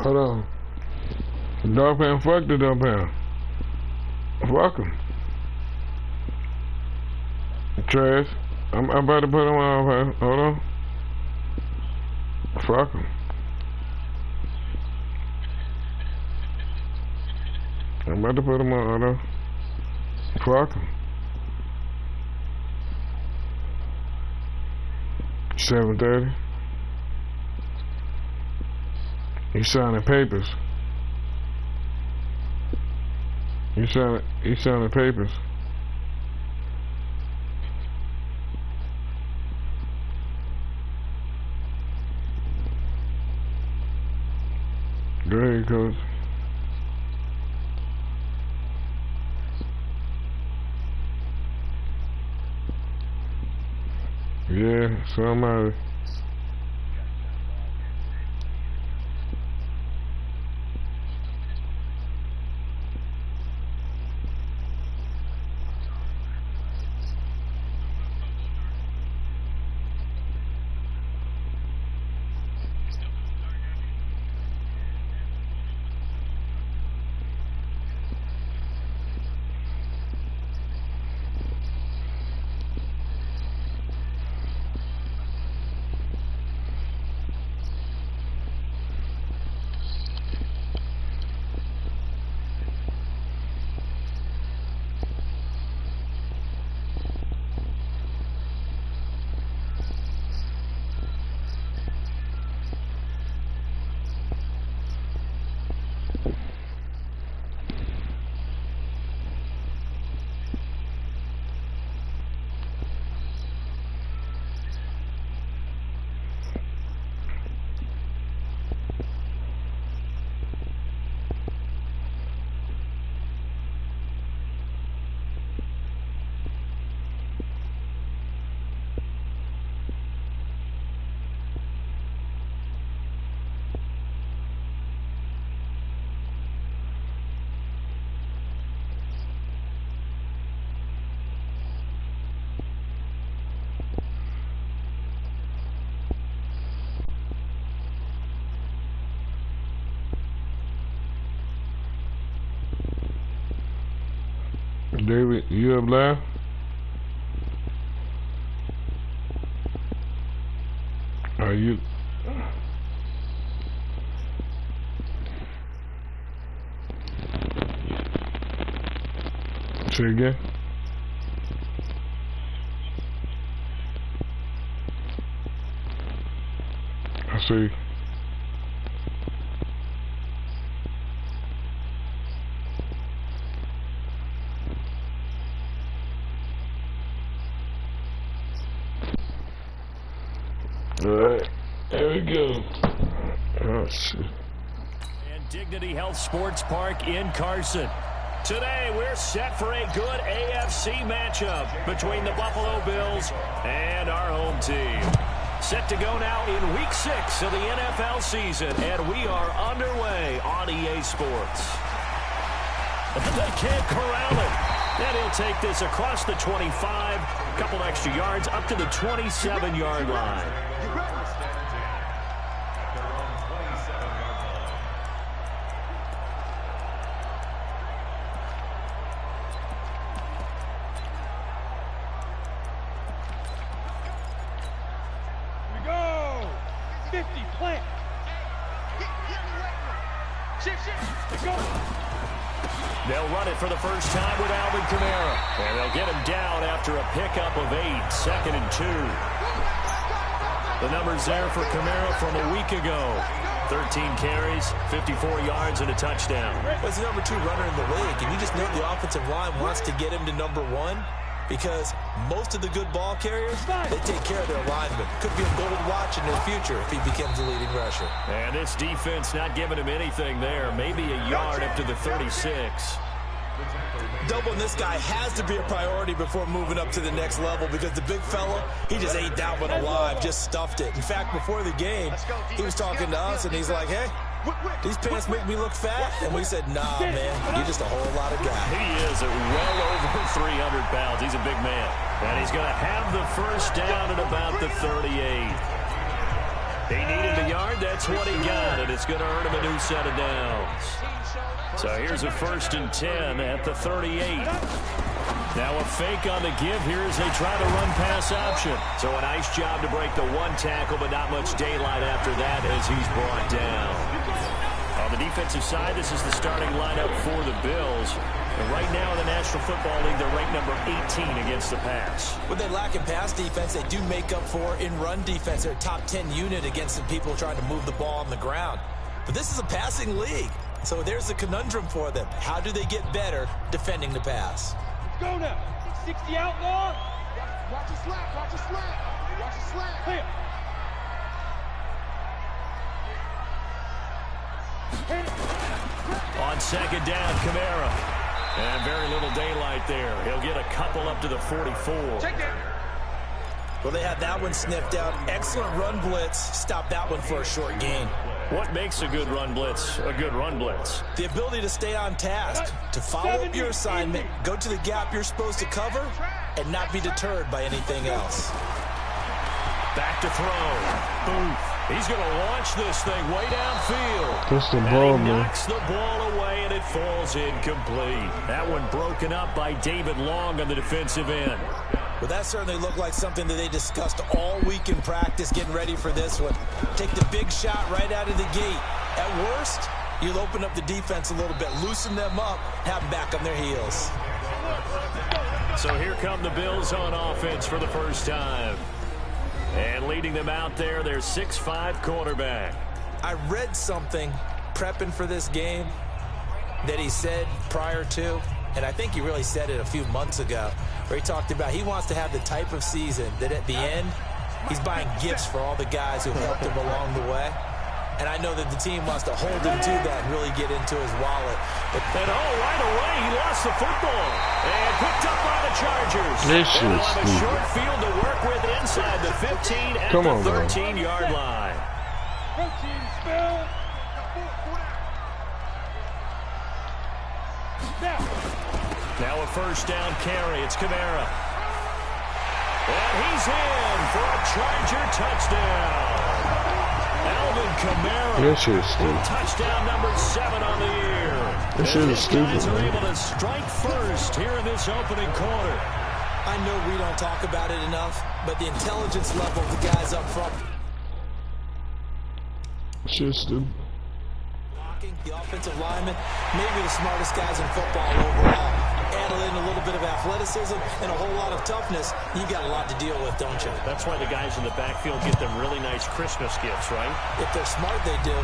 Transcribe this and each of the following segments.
Hold on. Dog pound, fuck the dog pound. Fuck him. Trash. I'm about to put him on. Hold on. Fuck him. I'm about to put him on. Hold on. Fuck him. 7:30. He's signing papers. He's signing papers. Go ahead, coach. Yeah, somebody. David, you up live? Are you? Say again? I see. Alright, there we go. Oh, shit. And Dignity Health Sports Park in Carson. Today, we're set for a good AFC matchup between the Buffalo Bills and our home team. Set to go now in Week 6 of the NFL season, and we are underway on EA Sports. They can't corral it. And he'll take this across the 25, a couple extra yards, up to the 27-yard line. Here we go. 50, plant. Shift, go. They'll run it for the first time with Alvin Kamara. And they'll get him down after a pickup of 8, 2nd and 2. The numbers there for Kamara from a week ago. 13 carries, 54 yards, and a touchdown. He's the number 2 runner in the league, and you just know the offensive line wants to get him to number 1 because most of the good ball carriers, they take care of their linemen. Could be a gold watch in their future if he becomes the leading rusher. And this defense not giving him anything there. Maybe a yard up to the 36. Doubling this guy has to be a priority before moving up to the next level because the big fella, he just ate that one alive, just stuffed it. In fact, before the game, he was talking to us, and he's like, hey, these pants make me look fat? And we said, nah, man, you're just a whole lot of guy. He is at well over 300 pounds. He's a big man. And he's going to have the first down at about the 38. He needed a yard. That's what he got, and it's going to earn him a new set of downs. So here's a 1st and 10 at the 38. Now a fake on the give here as they try to run pass option. So a nice job to break the one tackle, but not much daylight after that as he's brought down. On the defensive side, this is the starting lineup for the Bills. And right now in the National Football League, they're ranked number 18 against the pass. What they lack in pass defense, they do make up for in run defense. They're a top 10 unit against some people trying to move the ball on the ground. But this is a passing league. So there's a conundrum for them. How do they get better defending the pass? Let's go now. 60 outlaw. Watch your slap. Watch your slap. Watch your slap. Here. On 2nd down, Kamara. And very little daylight there. He'll get a couple up to the 44. Check that. Well, they had that one sniffed out. Excellent run blitz. Stop that one for a short gain. What makes a good run blitz a good run blitz? The ability to stay on task, to follow up your assignment, go to the gap you're supposed to cover, and not be deterred by anything else. Back to throw. Boom. He's going to launch this thing way downfield. That's the ball, and he man. knocks the ball away, and it falls incomplete. That one broken up by David Long on the defensive end. Well, that certainly looked like something that they discussed all week in practice, getting ready for this one. Take the big shot right out of the gate. At worst, you'll open up the defense a little bit, loosen them up, have them back on their heels. So here come the Bills on offense for the first time. And leading them out there, their 6'5" quarterback. I read something prepping for this game that he said prior to, and I think he really said it a few months ago, where he talked about he wants to have the type of season that at the end, he's buying gifts for all the guys who helped him along the way. And I know that the team wants to hold him to that and really get into his wallet. And right away, he lost the football. And picked up by the Chargers. This They'll is have a short field to work with inside the 15 at the 13-yard line. Protein spill. Now a 1st down carry. It's Kamara. And he's in for a Charger touchdown. Alvin Kamara with touchdown number 7 on the year. This is stupid, guys are man. able to strike first here in this opening quarter. I know we don't talk about it enough, but the intelligence level of the guys up front. Shit, stupid. The offensive linemen, maybe the smartest guys in football overall. Add in a little bit of athleticism and a whole lot of toughness. You got a lot to deal with, don't you? That's why the guys in the backfield get them really nice Christmas gifts, right? If they're smart, they do.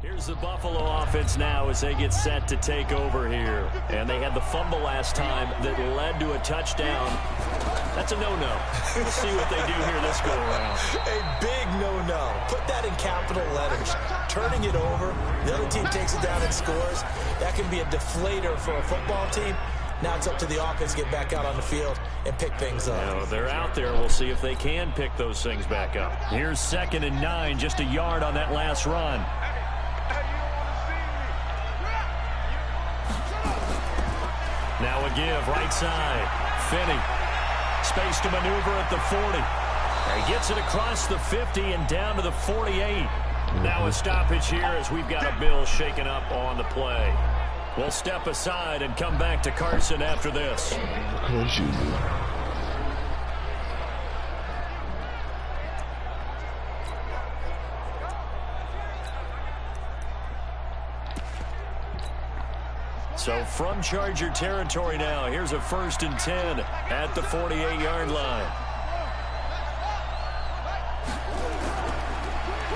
Here's the Buffalo offense now as they get set to take over here. And they had the fumble last time that led to a touchdown. That's a no-no. We'll see what they do here this go-around. A big no-no. Put that in capital letters. Turning it over, the other team takes it down and scores. That can be a deflator for a football team. Now it's up to the offense to get back out on the field and pick things up. No, they're out there. We'll see if they can pick those things back up. Here's 2nd and 9, just a yard on that last run. Now a give, right side. Finney. Space to maneuver at the 40. He gets it across the 50 and down to the 48. Now a stoppage here as we've got a Bill shaken up on the play. We'll step aside and come back to Carson after this. Of course you do. So from Charger territory now, here's a 1st and 10 at the 48-yard line.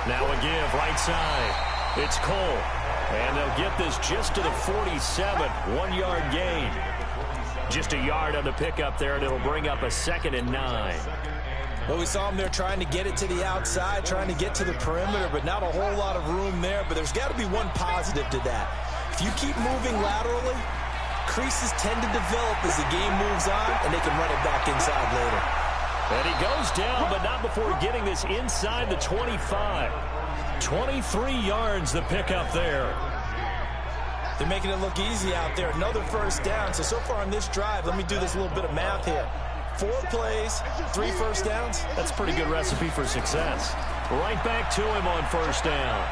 Now a give, right side. It's Cole. And they'll get this just to the 47, 1-yard gain. Just a yard on the pickup there, and it'll bring up a 2nd and 9. Well, we saw him there trying to get it to the outside, trying to get to the perimeter, but not a whole lot of room there. But there's got to be one positive to that. If you keep moving laterally, creases tend to develop as the game moves on, and they can run it back inside later. And he goes down, but not before getting this inside the 25. 23 yards the pickup there. They're making it look easy out there. Another first down. So far on this drive, let me do this little bit of math here. 4 plays, 3 first downs. That's a pretty good recipe for success. Right back to him on first down.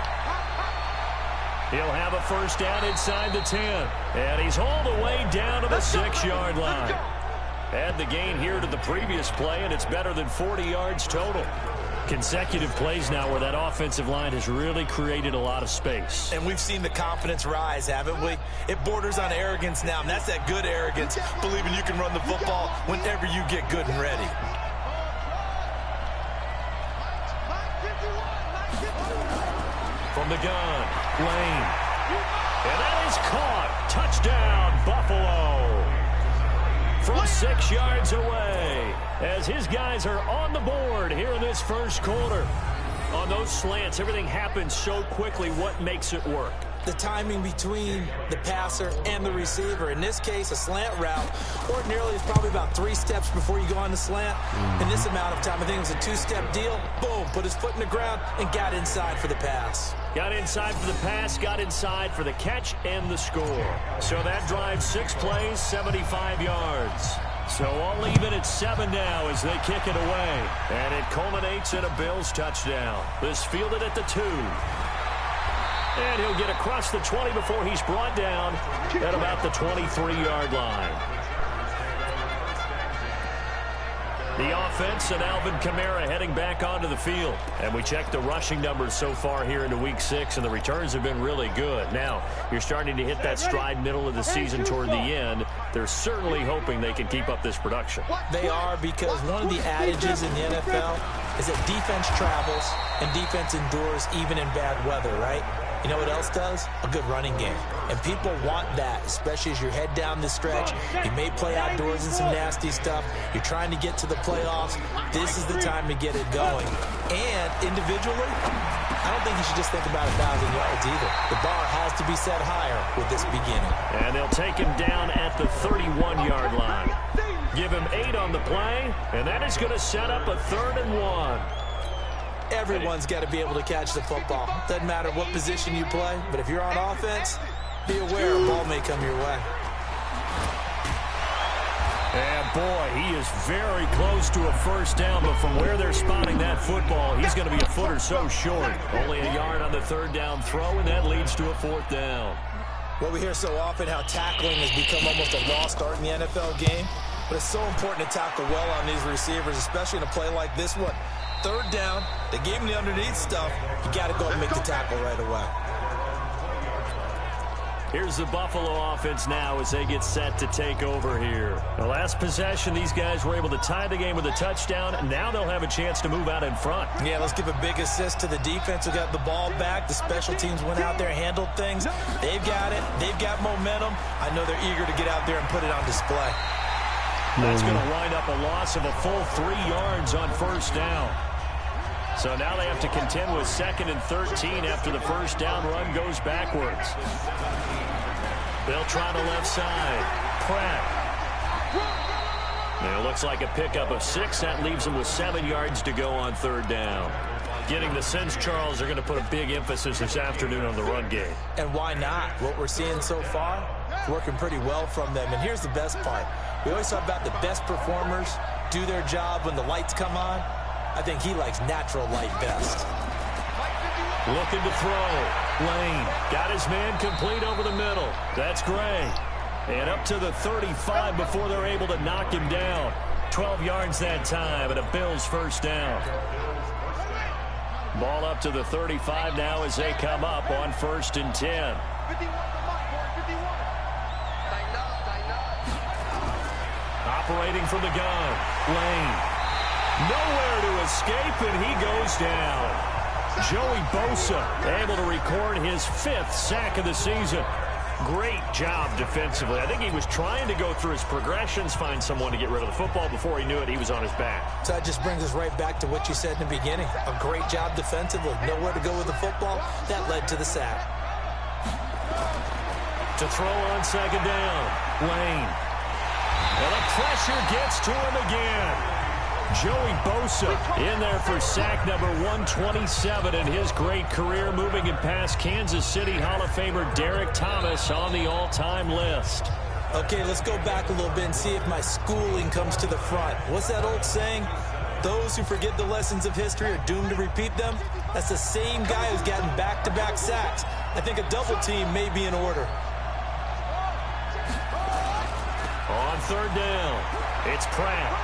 He'll have a first down inside the 10. And he's hauled away down to the 6-yard line. Add the gain here to the previous play, and it's better than 40 yards total. Consecutive plays now where that offensive line has really created a lot of space. And we've seen the confidence rise, haven't we? It borders on arrogance now, and that's that good arrogance, believing you can run the football whenever you get good and ready. From the gun, Lane. And that is caught. Touchdown, Buffalo. From 6 yards away, as his guys are on the board here in this first quarter. On those slants, everything happens so quickly. What makes it work? The timing between the passer and the receiver. In this case, a slant route ordinarily is probably about 3 steps before you go on the slant. In this amount of time, I think it was a 2-step deal. Boom, put his foot in the ground and got inside for the pass. Got inside for the pass, got inside for the catch and the score. So that drives 6 plays, 75 yards. So all even at 7 now as they kick it away. And it culminates in a Bills touchdown. This fielded at the 2. And he'll get across the 20 before he's brought down at about the 23-yard line. The offense and Alvin Kamara heading back onto the field. And we check the rushing numbers so far here into Week 6, and the returns have been really good. Now, you're starting to hit that stride middle of the season toward the end. They're certainly hoping they can keep up this production. They are, because one of the adages in the NFL is that defense travels and defense endures even in bad weather, right? You know what else does? A good running game. And people want that, especially as you head down the stretch. You may play outdoors in some nasty stuff. You're trying to get to the playoffs. This is the time to get it going. And individually, I don't think you should just think about 1,000 yards either. The bar has to be set higher with this beginning. And they'll take him down at the 31-yard line. Give him 8 on the play, and that is going to set up a 3rd and 1. Everyone's got to be able to catch the football. Doesn't matter what position you play, but if you're on offense, be aware a ball may come your way. And boy, he is very close to a first down, but from where they're spotting that football, he's going to be a foot or so short. Only a yard on the 3rd down throw, and that leads to a 4th down. Well, we hear so often how tackling has become almost a lost art in the NFL game, but it's so important to tackle well on these receivers, especially in a play like this one. 3rd down, they gave him the underneath stuff. You got to go and make the tackle right away. Here's the Buffalo offense now as they get set to take over here. The last possession, these guys were able to tie the game with a touchdown. Now they'll have a chance to move out in front. Yeah, let's give a big assist to the defense who got the ball back. The special teams went out there, handled things. They've got it. They've got momentum. I know they're eager to get out there and put it on display. That's going to wind up a loss of a full 3 yards on first down. So now they have to contend with 2nd and 13 after the first down run goes backwards. They'll try the left side. Pratt. And it looks like a pickup of 6. That leaves them with 7 yards to go on 3rd down. Getting the sense, Charles, they're going to put a big emphasis this afternoon on the run game. And why not? What we're seeing so far, working pretty well from them. And here's the best part. We always talk about the best performers do their job when the lights come on. I think he likes natural light best. Looking to throw. Lane got his man complete over the middle. That's Gray. And up to the 35 before they're able to knock him down. 12 yards that time and a Bills first down. Ball up to the 35 now as they come up on 1st and 10. Operating from the gun. Lane. Nowhere to escape, and he goes down. Joey Bosa able to record his 5th sack of the season. Great job defensively. I think he was trying to go through his progressions, find someone to get rid of the football. Before he knew it, he was on his back. So that just brings us right back to what you said in the beginning. A great job defensively. Nowhere to go with the football. That led to the sack. To throw on second down, Lane. And the pressure gets to him again. Joey Bosa in there for sack number 127 in his great career, moving it past Kansas City Hall of Famer Derek Thomas on the all-time list. Okay, let's go back a little bit and see if my schooling comes to the front. What's that old saying? Those who forget the lessons of history are doomed to repeat them. That's the same guy who's gotten back-to-back sacks. I think a double team may be in order. On third down, it's Pratt.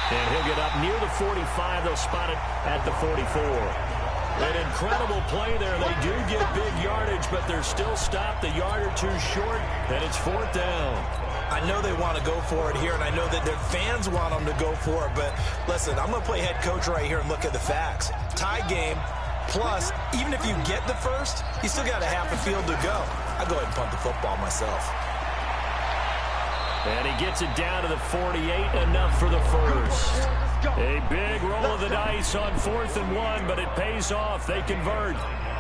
And he'll get up near the 45. They'll spot it at the 44. An incredible play there. They do get big yardage, but they're still stopped a yard or two short, and it's fourth down. I know they want to go for it here, and I know that their fans want them to go for it, but listen, I'm going to play head coach right here and look at the facts. Tie game, plus, even if you get the first, you still got a half a field to go. I'll go ahead and punt the football myself. And he gets it down to the 48, enough for the first. A big roll of the dice on 4th and 1, but it pays off. They convert.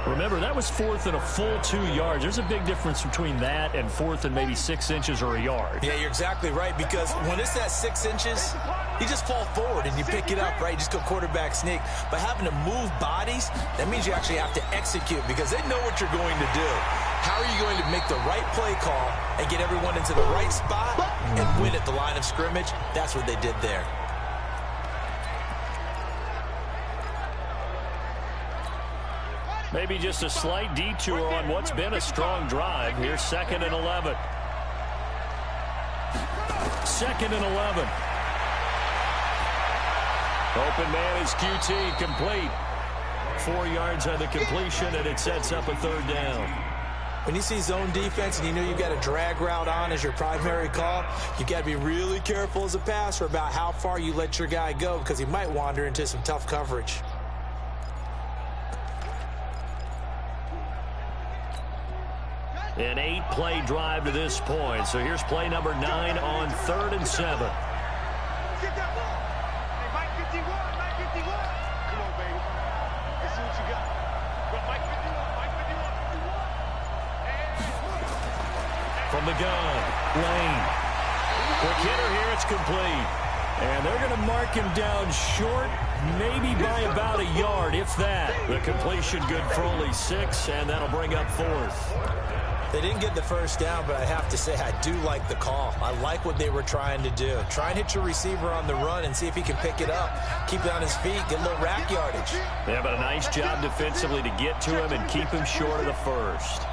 Remember, that was 4th and a full 2 yards. There's a big difference between that and 4th and maybe 6 inches or a yard. Yeah, you're exactly right, because when it's that 6 inches, you just fall forward and you pick it up, right? You just go quarterback sneak. But having to move bodies, that means you actually have to execute because they know what you're going to do. How are you going to make the right play call and get everyone into the right spot and win at the line of scrimmage? That's what they did there. Maybe just a slight detour on what's been a strong drive. Here's 2nd and 11. 2nd and 11. Open man is QT, complete. 4 yards on the completion, and it sets up a third down. When you see zone defense and you know you've got a drag route on as your primary call, you've got to be really careful as a passer about how far you let your guy go because he might wander into some tough coverage. An 8-play drive to this point. So here's play number 9 on 3rd and 7. Get that ball. Hey, Mike 51, Mike 51. Come on, baby. Let's see what you got. Go, Mike 51, Mike 51. From the gun, Lane. Quick hitter here, it's complete. And they're going to mark him down short, maybe by about a yard, if that. The completion good for only 6, and that'll bring up 4th. They didn't get the first down, but I have to say I do like the call. I like what they were trying to do. Try and hit your receiver on the run and see if he can pick it up, keep it on his feet, get a little rack yardage. Yeah, but a nice job defensively to get to him and keep him short of the first.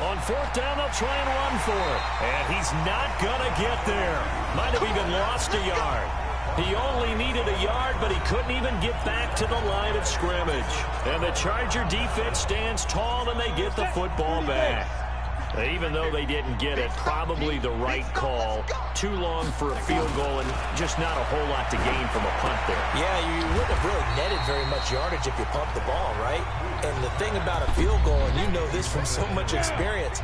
On 4th down, they'll try and run for it. And he's not going to get there. Might have even lost a yard. He only needed a yard, but he couldn't even get back to the line of scrimmage. And the Charger defense stands tall, and they get the football back. Even though they didn't get it, probably the right call. Too long for a field goal and just not a whole lot to gain from a punt there. Yeah, you wouldn't have really netted very much yardage if you pumped the ball, right? And the thing about a field goal, and you know this from so much experience,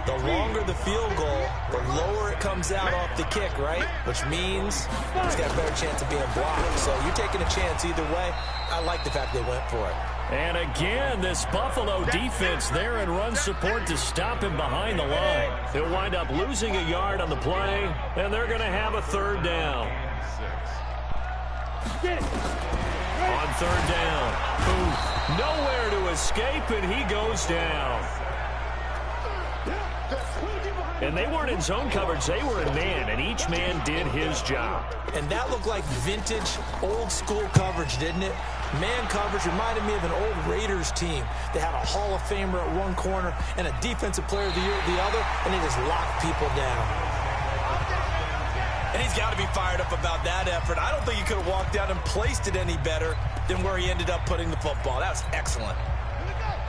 the longer the field goal, the lower it comes out off the kick, right? Which means it's got a better chance of being blocked. So you're taking a chance either way. I like the fact they went for it. And again, this Buffalo defense there in run support to stop him behind the line. He'll wind up losing a yard on the play, and they're going to have a third down. On third down, Booth nowhere to escape, and he goes down. And they weren't in zone coverage. They were in man, and each man did his job. And that looked like vintage, old-school coverage, didn't it? Man coverage reminded me of an old Raiders team. They had a Hall of Famer at one corner and a Defensive Player of the Year at the other, and they just locked people down. And he's got to be fired up about that effort. I don't think he could have walked down and placed it any better than where he ended up putting the football. That was excellent.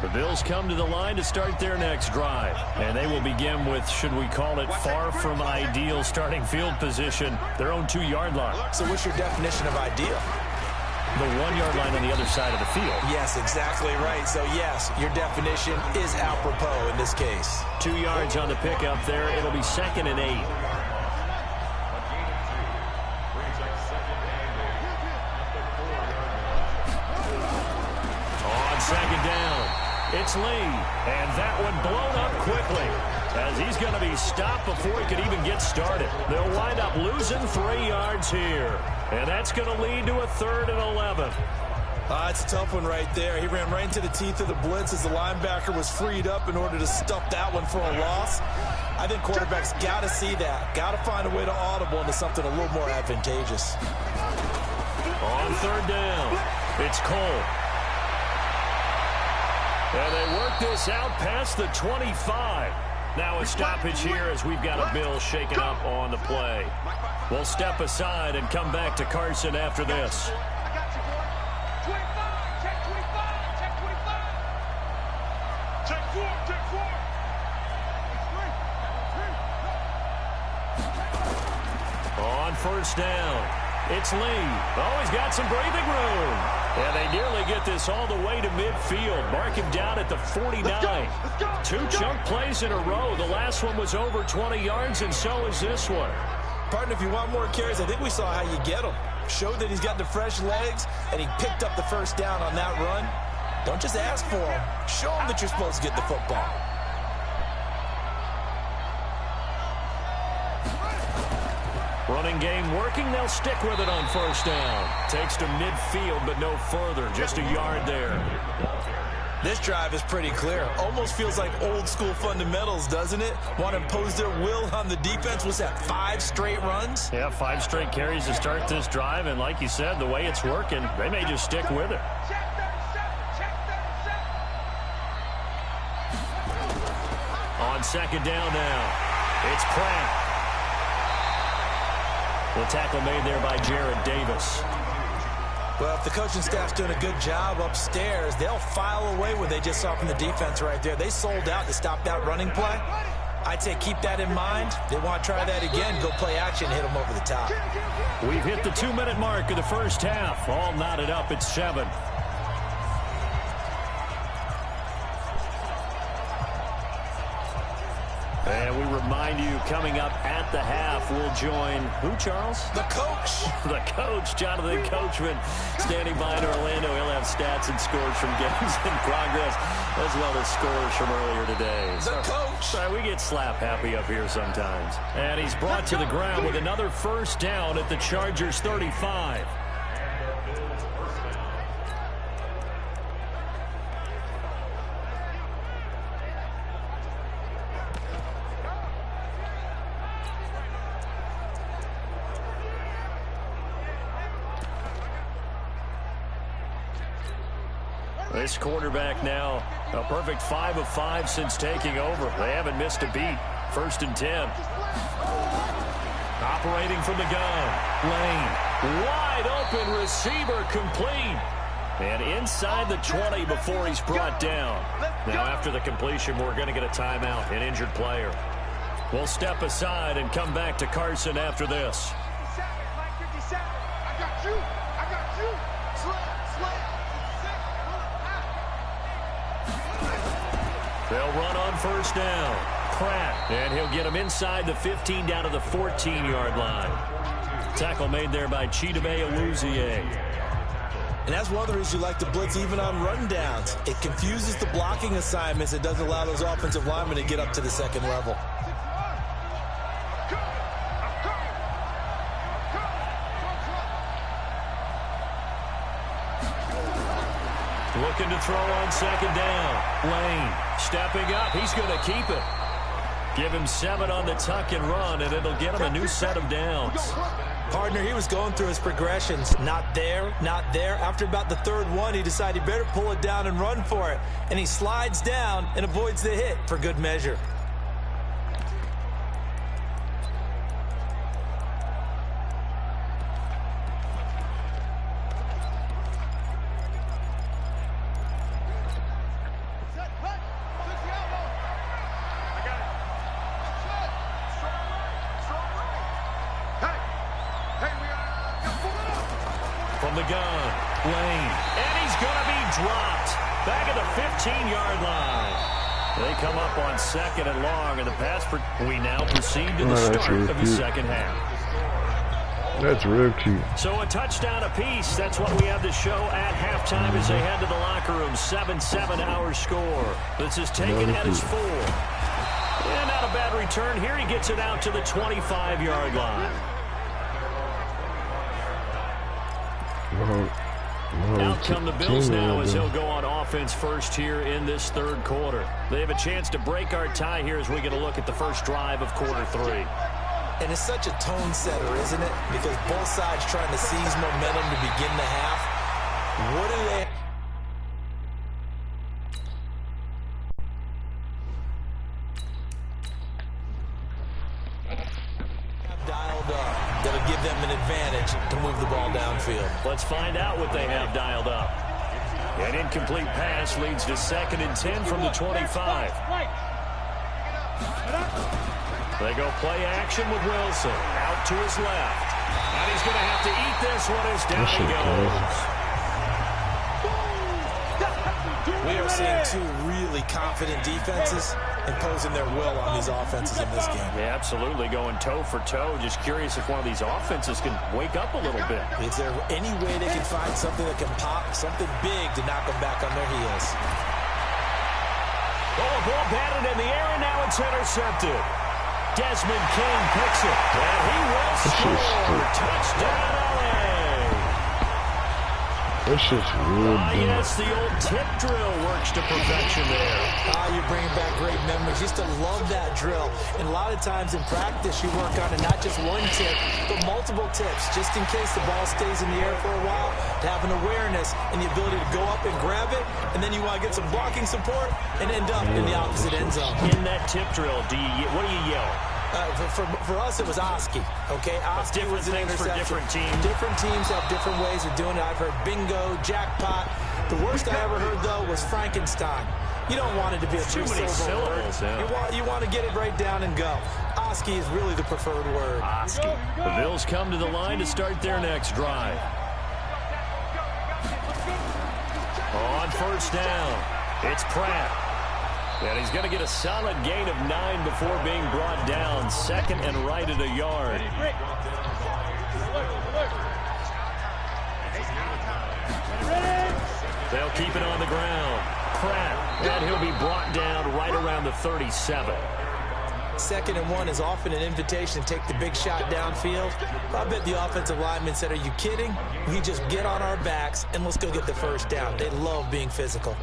The Bills come to the line to start their next drive. And they will begin with, should we call it, far from ideal starting field position, their own 2-yard line. So what's your definition of ideal? The 1-yard line on the other side of the field. Yes, exactly right. So, yes, your definition is apropos in this case. 2 yards on the pickup there. It'll be 2nd and 8. It's Lee, and that one blown up quickly, as he's going to be stopped before he could even get started. They'll wind up losing 3 yards here, and that's going to lead to a 3rd and 11. It's a tough one right there. He ran right into the teeth of the blitz as the linebacker was freed up in order to stuff that one for a loss. I think quarterbacks got to see that. Got to find a way to audible into something a little more advantageous. On 3rd down, it's Cole. And they work this out past the 25. Now a stoppage here as we've got a Bill shaken up on the play. We'll step aside and come back to Carson after this. On 1st down, it's Lee. Oh, he's got some breathing room. And they nearly get this all the way to midfield. Mark him down at the 49. 2 chunk plays in a row. The last one was over 20 yards, and so is this one. Partner, if you want more carries, I think we saw how you get him. Showed that he's got the fresh legs, and he picked up the 1st down on that run. Don't just ask for him. Show him that you're supposed to get the football. Running game working. They'll stick with it on 1st down. Takes to midfield, but no further. Just a yard there. This drive is pretty clear. Almost feels like old school fundamentals, doesn't it? Want to impose their will on the defense. What's that, 5 straight runs? Yeah, 5 straight carries to start this drive. And like you said, the way it's working, they may just stick with it. On 2nd down now, it's Pratt. The tackle made there by Jared Davis. Well, if the coaching staff's doing a good job upstairs, they'll file away what they just saw from the defense right there. They sold out to stop that running play. I'd say keep that in mind. They want to try that again, go play action, hit them over the top. We've hit the 2-minute mark of the 1st half. All knotted up at 7. And we remind you, coming up at the half, we'll join who, Charles? The coach. The coach, Jonathan Coachman, standing by in Orlando. He'll have stats and scores from games in progress, as well as scores from earlier today. The coach. Sorry, we get slap happy up here sometimes. And he's brought to the ground with another 1st down at the Chargers' 35. This quarterback now a perfect 5 of 5 since taking over. They haven't missed a beat. 1st and 10. Operating from the gun. Lane. Wide open receiver complete. And inside the 20 before he's brought down. Now after the completion, we're going to get a timeout, an injured player. We'll step aside and come back to Carson after this. I got you. They'll run on 1st down. Pratt, and he'll get him inside the 15 down to the 14-yard line. Tackle made there by Chidebe Aluzie. And that's one of the reasons you like to blitz even on run downs. It confuses the blocking assignments. It doesn't allow those offensive linemen to get up to the 2nd level. Looking to throw on 2nd down. Lane stepping up. He's going to keep it. Give him 7 on the tuck and run, and it'll get him a new set of downs. Partner, he was going through his progressions. Not there, not there. After about the 3rd one, he decided he better pull it down and run for it. And he slides down and avoids the hit for good measure. From the gun, Lane, and he's going to be dropped back at the 15-yard line. They come up on 2nd and long, and the pass. We now proceed to the start of the 2nd half. That's real cute. So a touchdown apiece. That's what we have to show at halftime as they head to the locker room. 7-7 our score. This is taken at his 4. And not a bad return here. He gets it out to the 25-yard line. Out come the Bills now as he'll go on offense first here in this third quarter. They have a chance to break our tie here as we get a look at the first drive of quarter 3. And it's such a tone setter, isn't it? Because both sides trying to seize momentum to begin the half. What do they have dialed up that'll give them an advantage to move the ball downfield? Let's find out what they have dialed up. An incomplete pass leads to 2nd and 10 from the 25. They go play action with Wilson. Out to his left. And he's going to have to eat this one as down he goes. We are seeing 2 really confident defenses imposing their will on these offenses in this game. Yeah, absolutely. Going toe for toe. Just curious if one of these offenses can wake up a little bit. Is there any way they can find something that can pop, something big to knock them back on their heels? Oh, a ball batted in the air, and now it's intercepted. Desmond King picks it, and he will score. Touchdown, LA. This is real dumb. Yes, the old tip drill works to perfection there. You're bringing back great memories. Used to love that drill. And a lot of times in practice, you work on it, not just one tip, but multiple tips, just in case the ball stays in the air for a while, to have an awareness and the ability to go up and grab it, and then you want to get some blocking support and end up in the opposite end zone. In that tip drill, what do you yell? For us, it was Oski. Okay, Oski was an interception. For different teams. Different teams have different ways of doing it. I've heard bingo, jackpot. The worst I ever heard, though, was Frankenstein. You don't want it to be a too many syllables. Yeah. You want to get it right down and go. Oski is really the preferred word. Oski. The Bills come to the line to start their next drive. On first down, it's Pratt. And he's going to get a solid gain of 9 before being brought down. 2nd and right at a yard. They'll keep it on the ground. Pratt, and he'll be brought down right around the 37. 2nd and 1 is often an invitation to take the big shot downfield. I bet the offensive lineman said, are you kidding? We just get on our backs and let's go get the first down. They love being physical.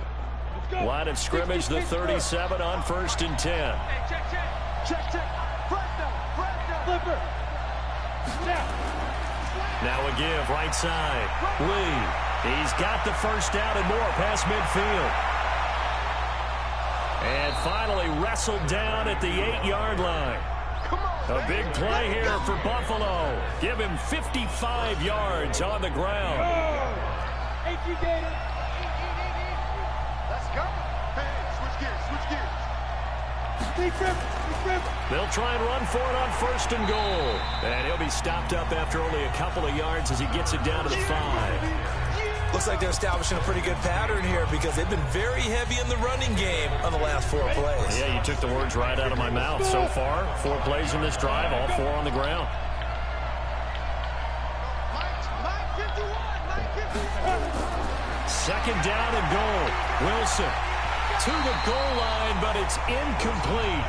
Line of scrimmage, the 37 on 1st and 10. Now a give, right side. Lee, he's got the first down and more past midfield. And finally wrestled down at the 8-yard line. A big play here for Buffalo. Give him 55 yards on the ground. They'll try and run for it on 1st and goal. And he'll be stopped up after only a couple of yards as he gets it down to the 5. Looks like they're establishing a pretty good pattern here because they've been very heavy in the running game on the last 4 plays. Yeah, you took the words right out of my mouth. So far, 4 plays in this drive, all 4 on the ground. Second down and goal. Wilson to the goal line, but it's incomplete.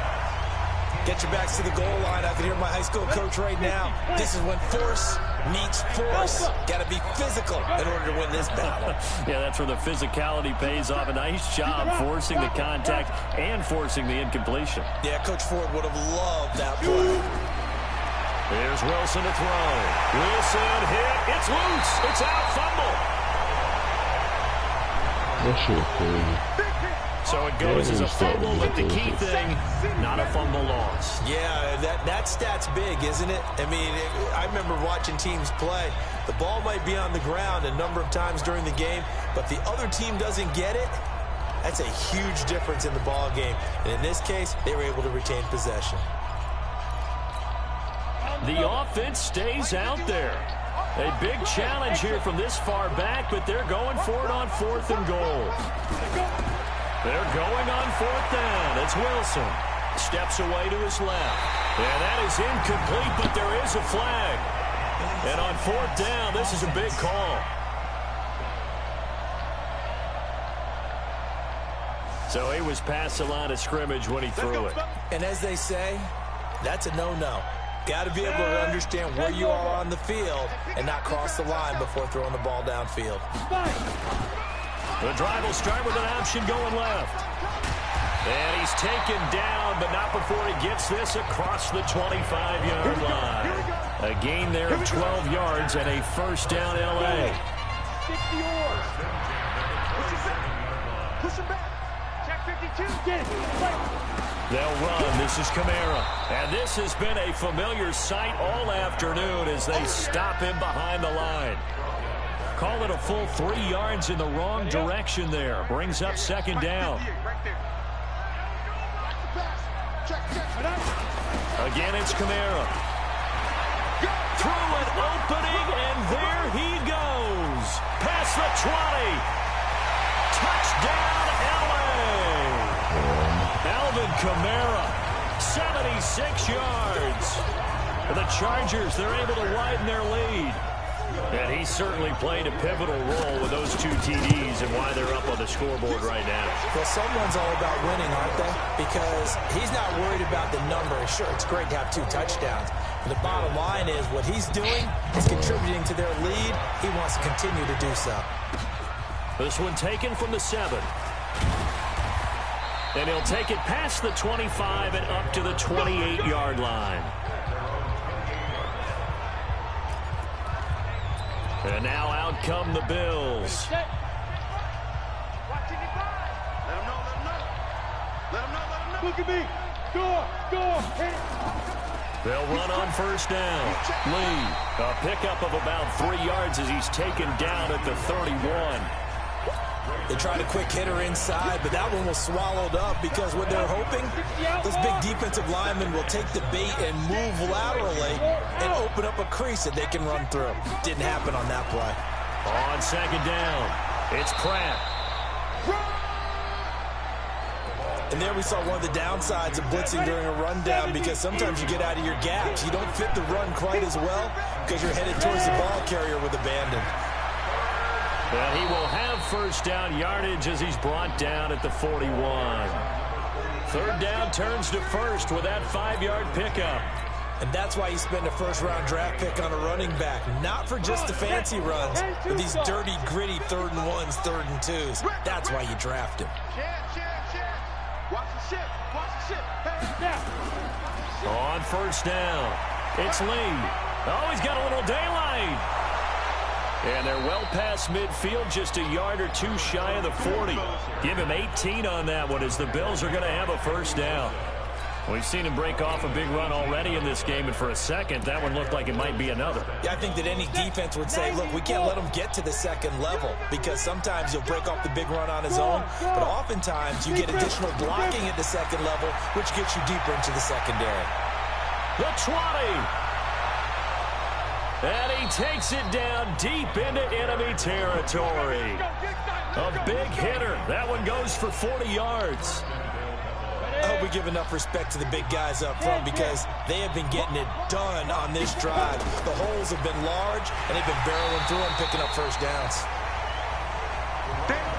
Get your backs to the goal line. I can hear my high school coach right now. This is when force meets force. Got to be physical in order to win this battle. Yeah, that's where the physicality pays off. A nice job forcing the contact and forcing the incompletion. Yeah, Coach Ford would have loved that play. Here's Wilson to throw. Wilson hit. It's loose. It's out. Fumble. That shit crazy. So it goes as a fumble, but the key thing, not a fumble loss. Yeah, that stat's big, isn't it? I mean, I remember watching teams play. The ball might be on the ground a number of times during the game, but the other team doesn't get it. That's a huge difference in the ball game. And in this case, they were able to retain possession. The offense stays out there. A big challenge here from this far back, but they're going for it on 4th and goal. They're going on 4th down. It's Wilson. Steps away to his left. And that is incomplete, but there is a flag. And on 4th down, this is a big call. So he was past the line of scrimmage when he threw it. And as they say, that's a no-no. Got to be able to understand where you are on the field and not cross the line before throwing the ball downfield. The drive will start with an option going left. And he's taken down, but not before he gets this across the 25-yard line. A gain there of 12 yards and a first down, L.A. Push him back. Check 52. Get it. They'll run. This is Kamara. And this has been a familiar sight all afternoon as they stop him behind the line. Call it a full 3 yards in the wrong direction there. Brings up second down. Again, it's Kamara. Through an opening, and there he goes. Past the 20. Touchdown, L.A. Alvin Kamara, 76 yards. For the Chargers, they're able to widen their lead. And he certainly played a pivotal role with those 2 TDs and why they're up on the scoreboard right now. Well, someone's all about winning, aren't they? Because he's not worried about the number. Sure, it's great to have 2 touchdowns. But the bottom line is what he's doing is contributing to their lead. He wants to continue to do so. This one taken from the 7. And he'll take it past the 25 and up to the 28-yard line. And now out come the Bills. Let him know. Let him know. Look at me. Go. Hit it. They'll run on first down. Lee, a pickup of about 3 yards as he's taken down at the 31. They tried a quick hitter inside, but that one was swallowed up because what they're hoping, those big defensive linemen will take the bait and move laterally and open up a crease that they can run through. Didn't happen on that play. On second down, it's Pratt. And there we saw one of the downsides of blitzing during a rundown because sometimes you get out of your gaps. You don't fit the run quite as well because you're headed towards the ball carrier with abandon. And he will have first down yardage as he's brought down at the 41. 3rd down turns to first with that 5-yard pickup. And that's why you spend a first-round draft pick on a running back. Not for just the fancy runs, but these dirty, gritty 3rd and 1s, 3rd and 2s. That's why you draft him. Watch the ship. Hey, On first down, it's Lee. Oh, he's got a little daylight. And they're well past midfield, just a yard or 2 shy of the 40. Give him 18 on that one as the Bills are going to have a first down. We've seen him break off a big run already in this game, and for a second, that one looked like it might be another. Yeah, I think that any defense would say, look, we can't let him get to the second level because sometimes he'll break off the big run on his own, but oftentimes you get additional blocking at the second level, which gets you deeper into the secondary. The 20. And he takes it down deep into enemy territory. A big hitter. That one goes for 40 yards. I hope we give enough respect to the big guys up front because they have been getting it done on this drive. The holes have been large, and they've been barreling through and picking up first downs.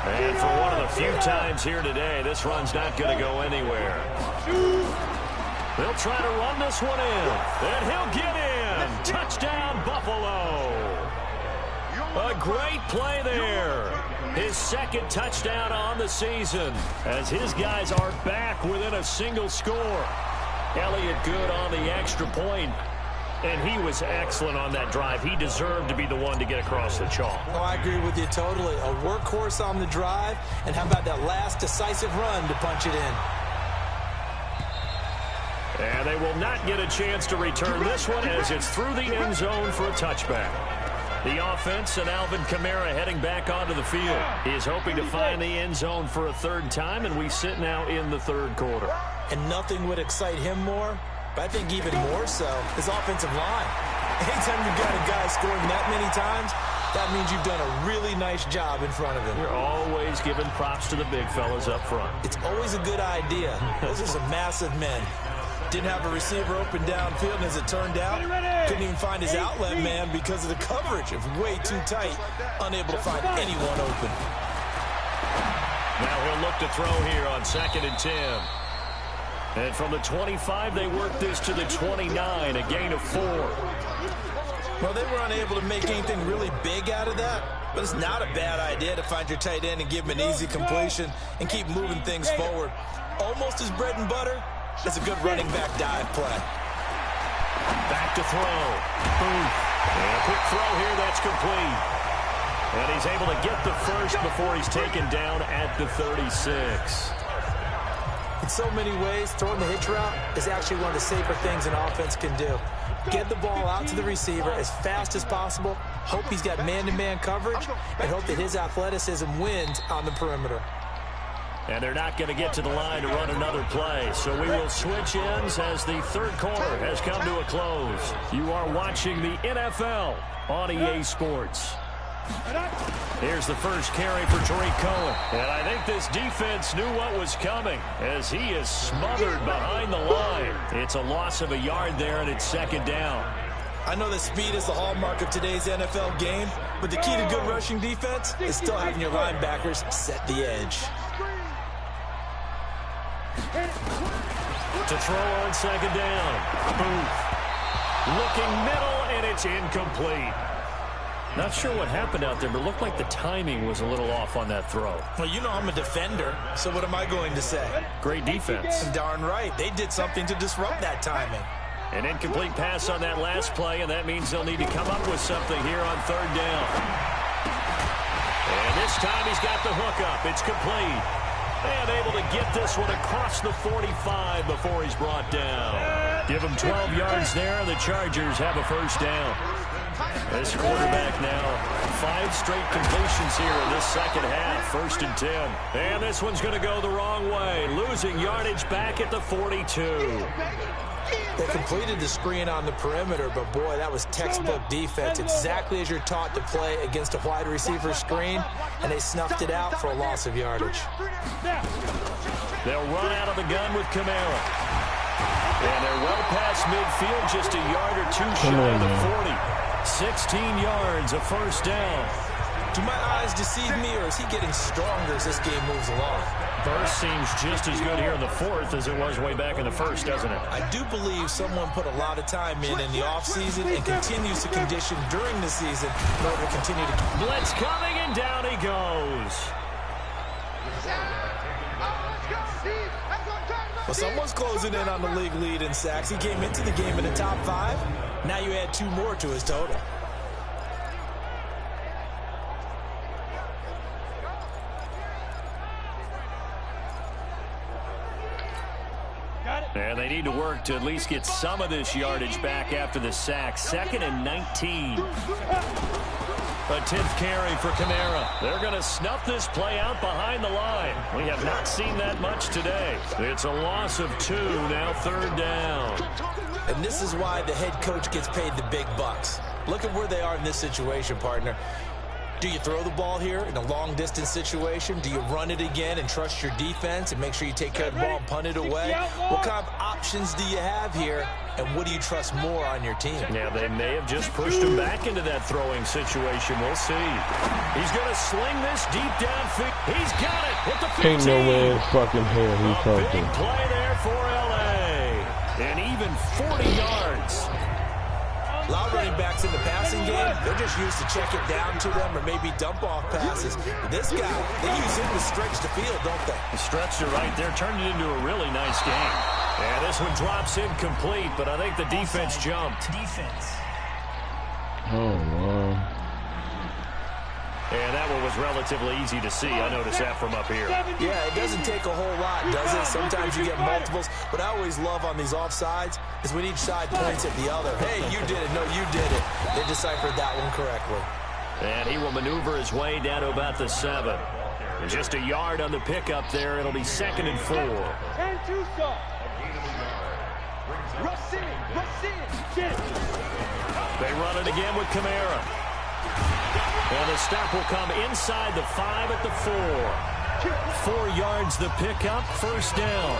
And for one of the few times here today, this run's not going to go anywhere. They'll try to run this one in, and he'll get in. Touchdown, Buffalo. A great play there. His 2nd touchdown on the season as his guys are back within a single score. Elliott good on the extra point, and he was excellent on that drive. He deserved to be the one to get across the chalk. Oh, I agree with you totally. A workhorse on the drive, and how about that last decisive run to punch it in? And they will not get a chance to return this one as it's through the end zone for a touchback. The offense and Alvin Kamara heading back onto the field. He is hoping to find the end zone for a 3rd time, and we sit now in the 3rd quarter. And nothing would excite him more, but I think even more so, his offensive line. Anytime you've got a guy scoring that many times, that means you've done a really nice job in front of him. You're always giving props to the big fellas up front. It's always a good idea. Those are some massive men. Didn't have a receiver open downfield, and as it turned out, couldn't even find his outlet man because of the coverage. It was way too tight, unable to find anyone open. Now he'll look to throw here on 2nd and 10. And from the 25, they work this to the 29, a gain of 4. Well, they were unable to make anything really big out of that, but it's not a bad idea to find your tight end and give him an easy completion and keep moving things forward. Almost as bread and butter as a good running back dive play. Back to throw. Boom. And a quick throw here that's complete. And he's able to get the first before he's taken down at the 36. In so many ways, throwing the hitch route is actually one of the safer things an offense can do. Get the ball out to the receiver as fast as possible, hope he's got man-to-man coverage, and hope that his athleticism wins on the perimeter. And they're not going to get to the line to run another play, so we will switch ends as the third quarter has come to a close. You are watching the NFL on EA Sports. Here's the first carry for Tariq Cohen. And I think this defense knew what was coming as he is smothered behind the line. It's a loss of a yard there, and it's 2nd down. I know that speed is the hallmark of today's NFL game, but the key to good rushing defense is still having your linebackers set the edge. To throw on 2nd down. Booth. Looking middle, and it's incomplete. Not sure what happened out there, but it looked like the timing was a little off on that throw. Well, you know I'm a defender, so what am I going to say? Great defense. Darn right. They did something to disrupt that timing. An incomplete pass on that last play, and that means they'll need to come up with something here on 3rd down. And this time he's got the hook up. It's complete. And able to get this one across the 45 before he's brought down. Give him 12 yards there, and the Chargers have a first down. This quarterback now, 5 straight completions here in this second half, 1st and 10. And this one's going to go the wrong way, losing yardage back at the 42. They completed the screen on the perimeter, but boy, that was textbook defense, exactly as you're taught to play against a wide receiver screen, and they snuffed it out for a loss of yardage. They'll run out of the gun with Kamara. And they're well past midfield, just a yard or two shy of the 40. 16 yards, a first down. Do my eyes deceive me, or is he getting stronger as this game moves along? Burst seems just as good here in the 4th as it was way back in the 1st, doesn't it? I do believe someone put a lot of time in the offseason and continues to condition during the season in order to continue to... Blitz coming, and down he goes. Well, someone's closing in on the league lead in sacks. He came into the game in the top 5. Now you add 2 more to his total. And they need to work to at least get some of this yardage back after the sack. 2nd and 19. A 10th carry for Kamara. They're going to snuff this play out behind the line. We have not seen that much today. It's a loss of 2, now 3rd down. And this is why the head coach gets paid the big bucks. Look at where they are in this situation, partner. Do you throw the ball here in a long-distance situation? Do you run it again and trust your defense and make sure you take care of the ball and punt it away? What kind of options do you have here, and what do you trust more on your team? Yeah, they may have just pushed him back into that throwing situation. We'll see. He's going to sling this deep downfield. He's got it with the 15. Ain't no way in fucking hell he caught Big it. play there for L.A. And even 40 yards. A lot of running backs in the passing game, they're just used to check it down to them or maybe dump off passes. But this guy, they use him to stretch the field, don't they? Stretched it right there, turned it into a really nice game. And this one drops incomplete, but I think the defense jumped. Oh, wow. And that one was relatively easy to see. I noticed that from up here. Yeah, it doesn't take a whole lot, does it? Sometimes you get multiples. What I always love on these offsides is when each side points at the other. Hey, you did it. No, you did it. They deciphered that one correctly. And he will maneuver his way down to about the 7. And just a yard on the pickup there. It'll be 2nd and 4. They run it again with Kamara. And the stop will come inside the 5 at the 4. 4 yards the pickup, first down.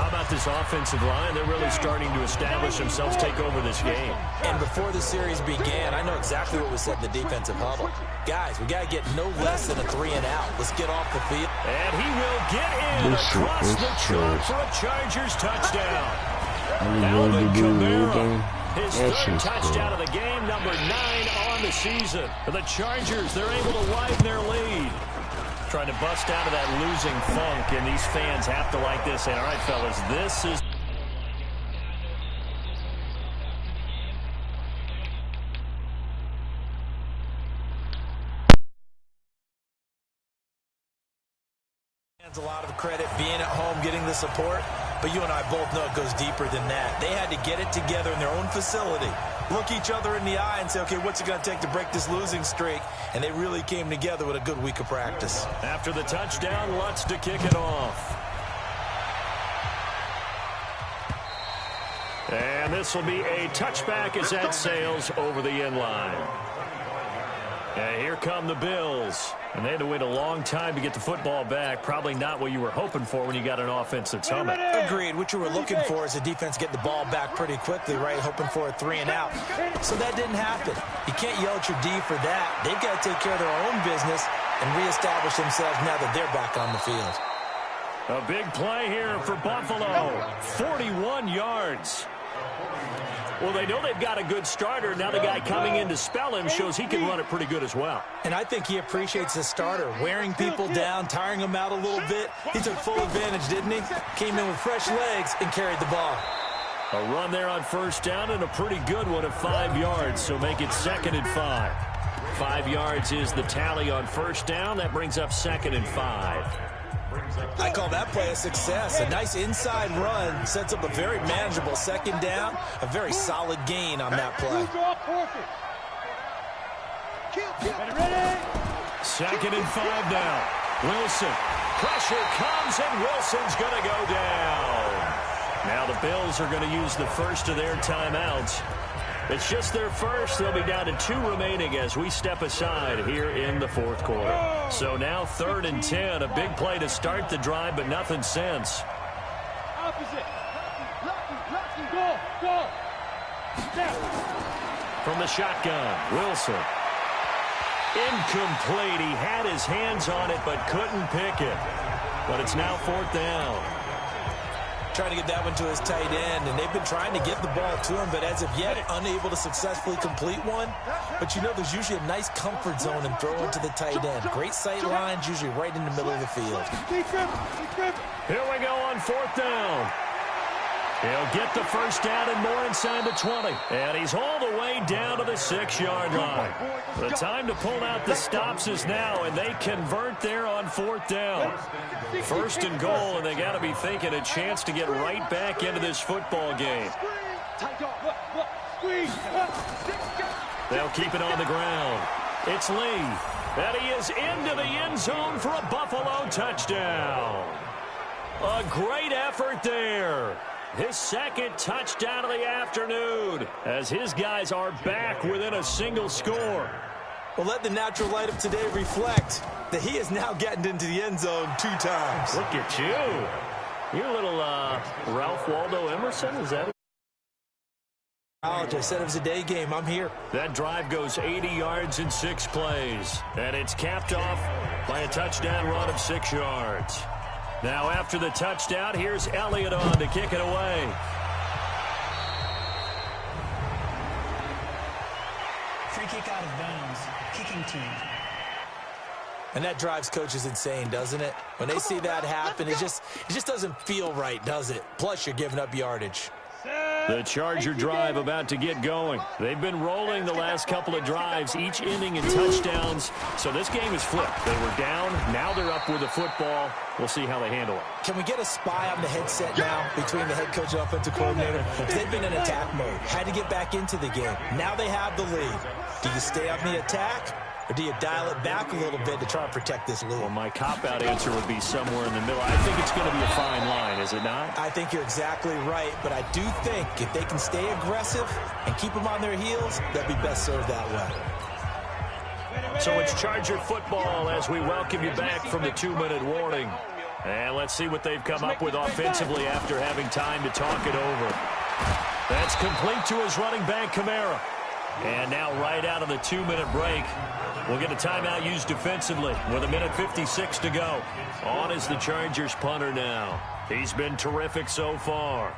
How about this offensive line? They're really starting to establish themselves, take over this game. And before the series began, I know exactly what was said in the defensive huddle. Guys, we got to get no less than a 3-and-out. Let's get off the field. And he will get in across the chalk for a Chargers touchdown. Alvin Kamara, his third touchdown of the game, number 9 on the season. For the Chargers, they're able to widen their lead. Trying to bust out of that losing funk, and these fans have to like this. And all right, fellas, this is... A lot of credit being at home, getting the support, but you and I both know it goes deeper than that. They had to get it together in their own facility, look each other in the eye and say, okay, what's it going to take to break this losing streak? And they really came together with a good week of practice. After the touchdown, Lutz to kick it off. And this will be a touchback as that sails over the end line. And here come the Bills. And they had to wait a long time to get the football back. Probably not what you were hoping for when you got an offense that's humming. Agreed. What you were looking for is the defense get the ball back pretty quickly, right? Hoping for a 3-and-out. So that didn't happen. You can't yell at your D for that. They've got to take care of their own business and reestablish themselves now that they're back on the field. A big play here for Buffalo. 41 yards. Well, they know they've got a good starter. Now the guy coming in to spell him shows he can run it pretty good as well. And I think he appreciates the starter, wearing people down, tiring them out a little bit. He took full advantage, didn't he? Came in with fresh legs and carried the ball. A run there on first down and a pretty good one of 5 yards, so make it 2nd and 5. 5 yards is the tally on first down. That brings up 2nd and 5. I call that play a success. A nice inside run sets up a very manageable 2nd down. A very solid gain on that play. 2nd and 5 now. Wilson. Pressure comes, and Wilson's going to go down. Now the Bills are going to use the first of their timeouts. It's just their first. They'll be down to 2 remaining as we step aside here in the 4th quarter. So now 3rd and 10. A big play to start the drive, but nothing since. From the shotgun, Wilson. Incomplete. He had his hands on it, but couldn't pick it. But it's now 4th down. Trying to get that one to his tight end, and they've been trying to get the ball to him, but as of yet, unable to successfully complete one. But you know, there's usually a nice comfort zone in throwing to the tight end. Great sight lines, usually right in the middle of the field. Here we go on 4th down. He'll get the first down and more inside the 20. And he's all the way down to the 6-yard line. The time to pull out the stops is now, and they convert there on 4th down. 1st and goal, and they got to be thinking a chance to get right back into this football game. They'll keep it on the ground. It's Lee. And he is into the end zone for a Buffalo touchdown. A great effort there. His 2nd touchdown of the afternoon as his guys are back within a single score. Well, let the natural light of today reflect that he is now getting into the end zone 2 times. Look at you. You're a little Ralph Waldo Emerson, is that it? I said it was a day game. I'm here. That drive goes 80 yards in 6 plays. And it's capped off by a touchdown run of 6 yards. Now after the touchdown, here's Elliott on to kick it away. Free kick out of bounds. Kicking team. And that drives coaches insane, doesn't it? When they see that happen, it just doesn't feel right, does it? Plus, you're giving up yardage. The Charger drive about to get going. They've been rolling the last couple of drives, each ending in touchdowns. So this game is flipped. They were down. Now they're up with the football. We'll see how they handle it. Can we get a spy on the headset now between the head coach and offensive coordinator? They've been in attack mode. Had to get back into the game. Now they have the lead. Do you stay on the attack? Or do you dial it back a little bit to try and protect this lead? Well, my cop-out answer would be somewhere in the middle. I think it's going to be a fine line, is it not? I think you're exactly right, but I do think if they can stay aggressive and keep them on their heels, they'll be best served that way. So it's Charger football as we welcome you back from the 2-minute warning. And let's see what they've come up with offensively after having time to talk it over. That's complete to his running back, Kamara. And now right out of the 2-minute break, we'll get a timeout used defensively with 1:56 to go. On is the Chargers punter now. He's been terrific so far.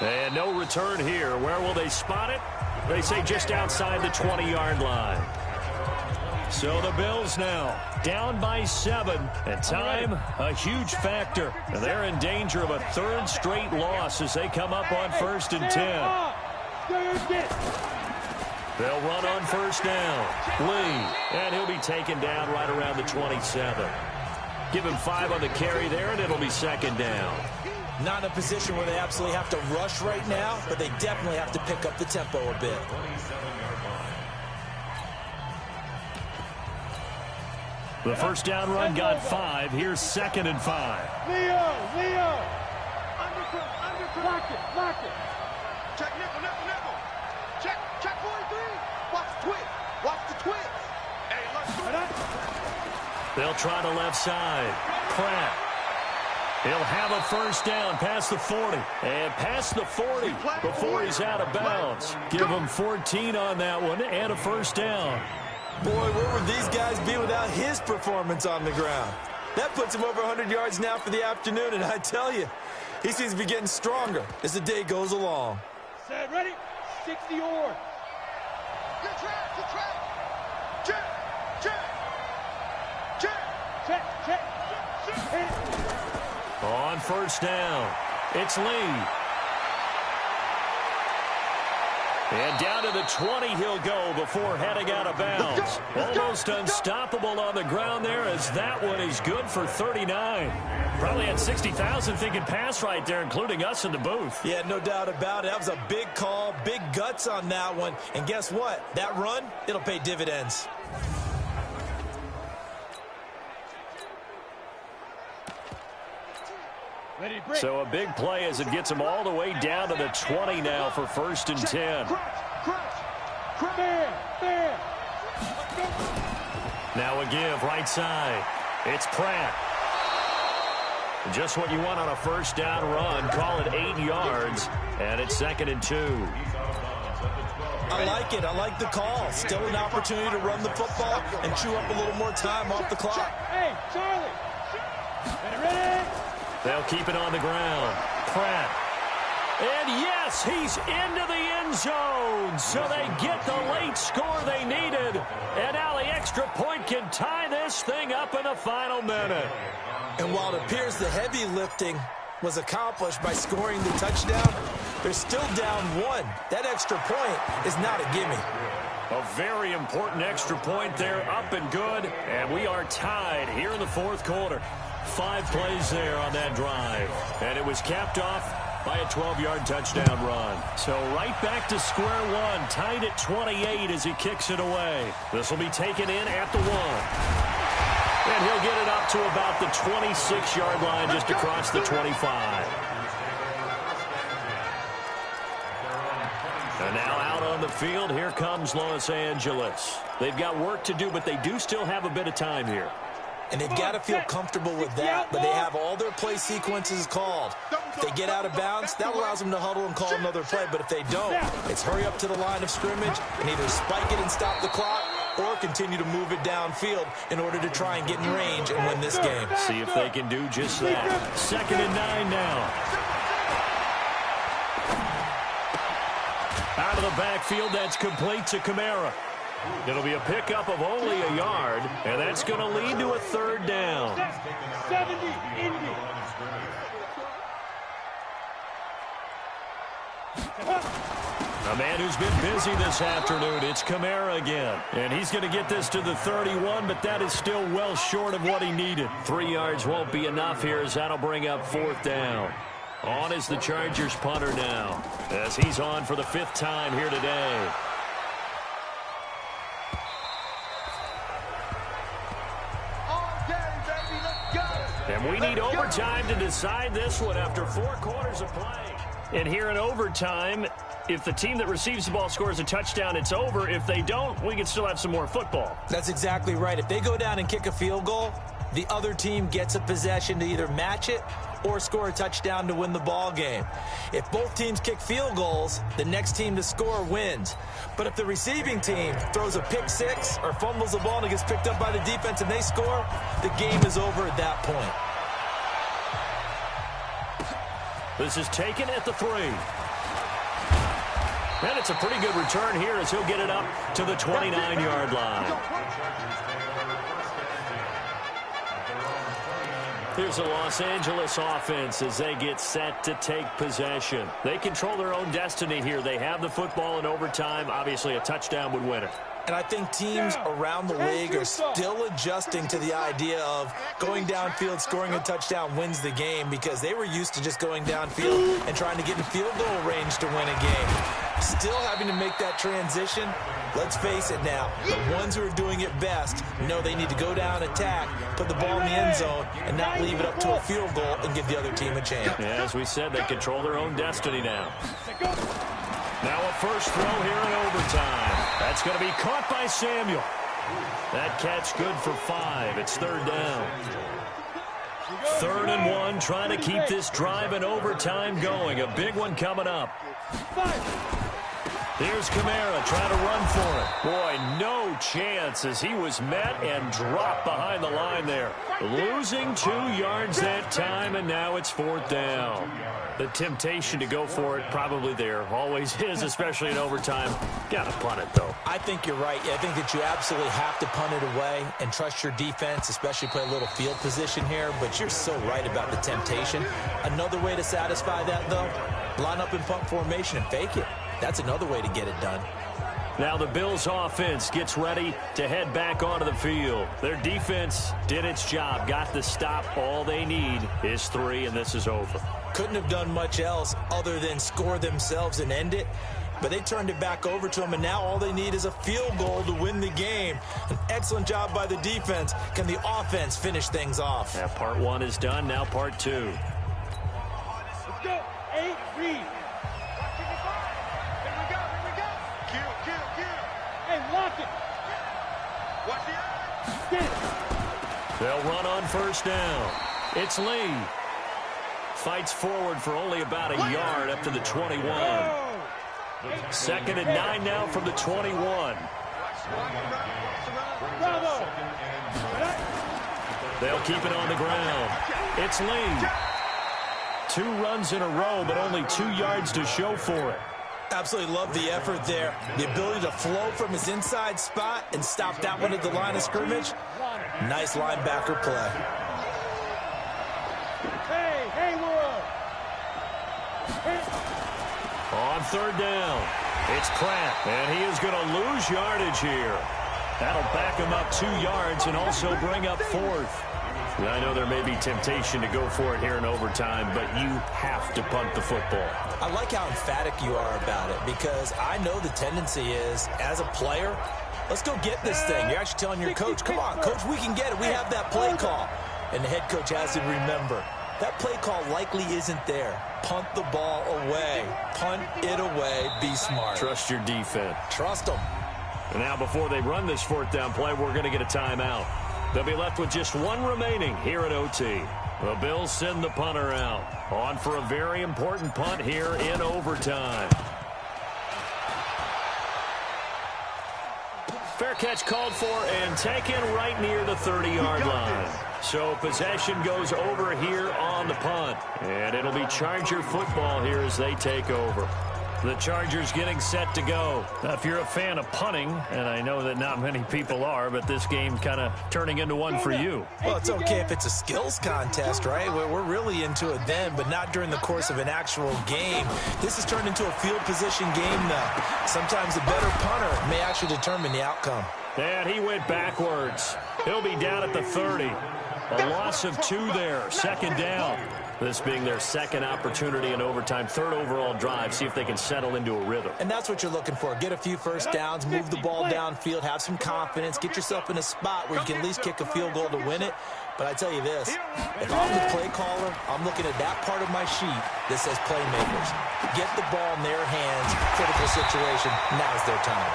And no return here. Where will they spot it? They say just outside the 20-yard line. So the Bills now down by 7, and time a huge factor. And they're in danger of a 3rd straight loss as they come up on 1st and 10. They'll run on 1st down. Lee, and he'll be taken down right around the 27. Give him 5 on the carry there, and it'll be 2nd down. Not in a position where they absolutely have to rush right now, but they definitely have to pick up the tempo a bit. The 1st down run got 5. Here's 2nd and 5. Leo. Undercut. Lock it. Check nickel. Check 43. Watch the twist. Hey, let's go. They'll try the left side. Pratt. He'll have a 1st down past the 40. And past the 40 before he's out of bounds. Give him 14 on that one and a 1st down. Boy, where would these guys be without his performance on the ground? That puts him over 100 yards now for the afternoon, and I tell you, he seems to be getting stronger as the day goes along. Set, ready? 60 or. Good track. Check. On 1st down, it's Lee. And down to the 20 he'll go before heading out of bounds. Almost unstoppable on the ground there as that one is good for 39. Probably had 60,000 thinking pass right there, including us in the booth. Yeah, no doubt about it. That was a big call, big guts on that one. And guess what? That run, it'll pay dividends. So a big play as it gets him all the way down to the 20 now for 1st and 10. Now a give right side. It's Pratt. Just what you want on a 1st down run. Call it 8 yards. And it's 2nd and 2. I like it. I like the call. Still an opportunity to run the football and chew up a little more time off the clock. Hey, Charlie. Ready? They'll keep it on the ground. Pratt. And yes, he's into the end zone. So they get the late score they needed. And now the extra point can tie this thing up in the final minute. And while it appears the heavy lifting was accomplished by scoring the touchdown, they're still down 1. That extra point is not a gimme. A very important extra point there, up and good. And we are tied here in the 4th quarter. 5 plays there on that drive. And it was capped off by a 12-yard touchdown run. So right back to square one, tied at 28 as he kicks it away. This will be taken in at the 1. And he'll get it up to about the 26-yard line, just across the 25. And now out on the field, here comes Los Angeles. They've got work to do, but they do still have a bit of time here. And they've got to feel comfortable with that, but they have all their play sequences called. If they get out of bounds, that allows them to huddle and call another play, but if they don't, it's hurry up to the line of scrimmage and either spike it and stop the clock or continue to move it downfield in order to try and get in range and win this game. See if they can do just that. 2nd and 9 now. Out of the backfield, that's complete to Kamara. It'll be a pickup of only a yard, and that's going to lead to a 3rd down. 70, Indy. A man who's been busy this afternoon, it's Kamara again. And he's going to get this to the 31, but that is still well short of what he needed. 3 yards won't be enough here as that'll bring up 4th down. On is the Chargers punter now, as he's on for the 5th time here today. And we need overtime to decide this one after 4 quarters of play. And here in overtime, If the team that receives the ball scores a touchdown, it's over. If they don't, we can still have some more football. That's exactly right. If they go down and kick a field goal, the other team gets a possession to either match it or score a touchdown to win the ball game. If both teams kick field goals, the next team to score wins. But if the receiving team throws a pick six or fumbles the ball and it gets picked up by the defense and they score, the game is over at that point. This is taken at the 3. And it's a pretty good return here as he'll get it up to the 29-yard line. Here's the Los Angeles offense as they get set to take possession. They control their own destiny here. They have the football in overtime. Obviously, a touchdown would win it. And I think teams around the league are still adjusting to the idea of going downfield, scoring a touchdown wins the game, because they were used to just going downfield and trying to get in field goal range to win a game. Still having to make that transition. Let's face it now, the ones who are doing it best know they need to go down, attack, put the ball in the end zone, and not leave it up to a field goal and give the other team a chance. Yeah, as we said, they control their own destiny now. Now a first throw here in overtime. That's going to be caught by Samuel. That catch good for 5. It's 3rd down. 3rd and 1, trying to keep this drive in overtime going. A big one coming up. Here's Kamara trying to run for it. Boy, no chance as he was met and dropped behind the line there. Losing 2 yards that time, and now it's 4th down. The temptation to go for it probably there. Always is, especially in overtime. Got to punt it, though. I think you're right. I think that you absolutely have to punt it away and trust your defense, especially play a little field position here. But you're so right about the temptation. Another way to satisfy that, though, line up in punt formation and fake it. That's another way to get it done. Now the Bills offense gets ready to head back onto the field. Their defense did its job, got the stop. All they need is 3, and this is over. Couldn't have done much else other than score themselves and end it. But they turned it back over to them, and now all they need is a field goal to win the game. An excellent job by the defense. Can the offense finish things off? Yeah, part 1 is done. Now part 2. Let's go. 8, read. Lock it. Watch the eye. They'll run on first down. It's Lee. Fights forward for only about a yard up to the 21. 2nd and 9 now from the 21. They'll keep it on the ground. It's Lee. 2 runs in a row, but only 2 yards to show for it. Absolutely love the effort there. The ability to flow from his inside spot and stop that one at the line of scrimmage. Nice linebacker play. Hey, World. On 3rd down, it's Pratt, and he is going to lose yardage here. That'll back him up 2 yards and also bring up 4th. I know there may be temptation to go for it here in overtime, but you have to punt the football. I like how emphatic you are about it, because I know the tendency is, as a player, let's go get this thing. You're actually telling your coach, come on, coach, we can get it. We have that play call. And the head coach has to remember, that play call likely isn't there. Punt the ball away. Punt it away. Be smart. Trust your defense. Trust them. And now before they run this 4th down play, we're going to get a timeout. They'll be left with just 1 remaining here at OT. The Bills send the punter out. On for a very important punt here in overtime. Fair catch called for and taken right near the 30-yard line. So possession goes over here on the punt. And it'll be Charger football here as they take over. The Chargers getting set to go. Now, if you're a fan of punting, and I know that not many people are, but this game kind of turning into one for you. Well, it's okay if it's a skills contest, right? We're really into it then, but not during the course of an actual game. This has turned into a field position game, though. Sometimes the better punter may actually determine the outcome. And he went backwards. He'll be down at the 30. A loss of 2 there. Second down. This being their second opportunity in overtime. Third overall drive. See if they can settle into a rhythm. And that's what you're looking for. Get a few first downs, move the ball downfield, have some confidence, get yourself in a spot where you can at least kick a field goal to win it. But I tell you this, if I'm the play caller, I'm looking at that part of my sheet that says playmakers. Get the ball in their hands, critical situation, now's their time.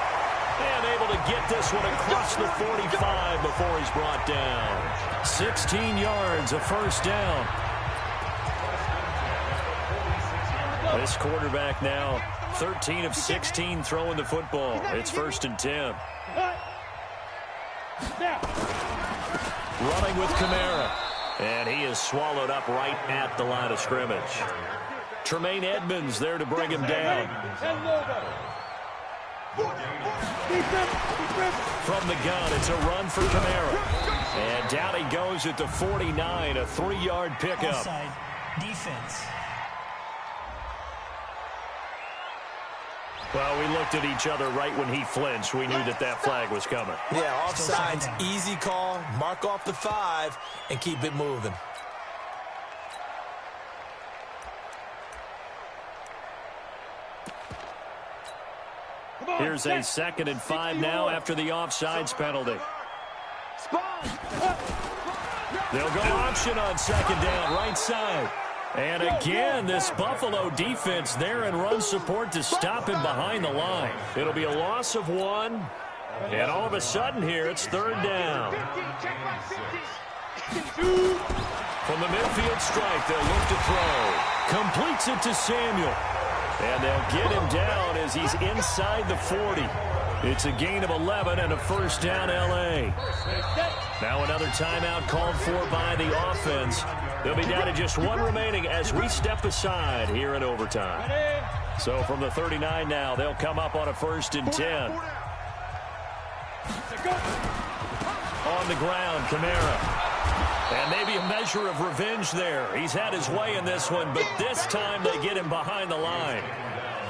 And able to get this one across the 45 before he's brought down. 16 yards, a first down. This quarterback now 13 of 16 throwing the football. It's 1st and 10. Running with Kamara. And he is swallowed up right at the line of scrimmage. Tremaine Edmonds there to bring him down. From the gun, it's a run for Kamara. And down he goes at the 49, a 3-yard pickup. Offside. Defense. Well, we looked at each other right when he flinched. We knew that that flag was coming. Yeah, offsides, easy call. Mark off the 5 and keep it moving. Here's a 2nd and 5 now after the offsides penalty. They'll go option on 2nd down, right side. And again, this Buffalo defense there in run support to stop him behind the line. It'll be a loss of 1. And all of a sudden here, it's 3rd down. From the midfield strike, they'll look to throw. Completes it to Samuel. And they'll get him down as he's inside the 40. It's a gain of 11 and a first down, L.A. Now another timeout called for by the offense. They'll be down to just 1 remaining as we step aside here in overtime. So from the 39 now, they'll come up on a 1st and 10. On the ground, Kamara. And maybe a measure of revenge there. He's had his way in this one, but this time they get him behind the line.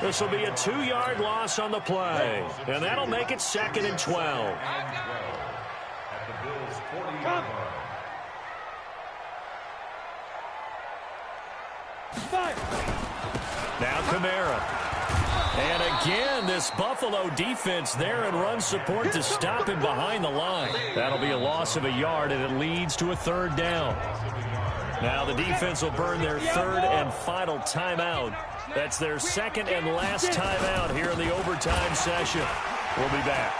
This will be a 2-yard loss on the play. And that'll make it 2nd and 12. Now Kamara. And again, this Buffalo defense there in run support to stop him behind the line. That'll be a loss of 1 yard, and it leads to a 3rd down. Now the defense will burn their 3rd and final timeout. That's their 2nd and last timeout here in the overtime session. We'll be back.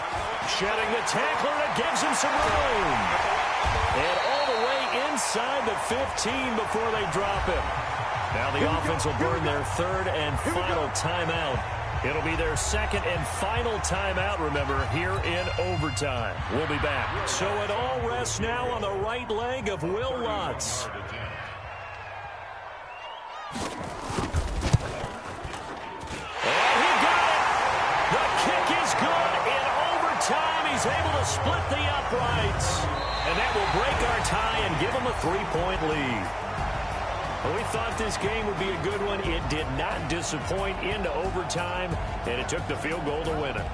Shedding the tackler, and it gives him some room. And all the way inside the 15 before they drop him. Now the offense will burn their 3rd and final timeout. It'll be their 2nd and final timeout, remember, here in overtime. We'll be back. So it all rests now on the right leg of Will Lutz. And he got it! The kick is good in overtime. He's able to split the uprights. And that will break our tie and give him a 3-point lead. Well, we thought this game would be a good one. It did not disappoint into overtime, and it took the field goal to win it.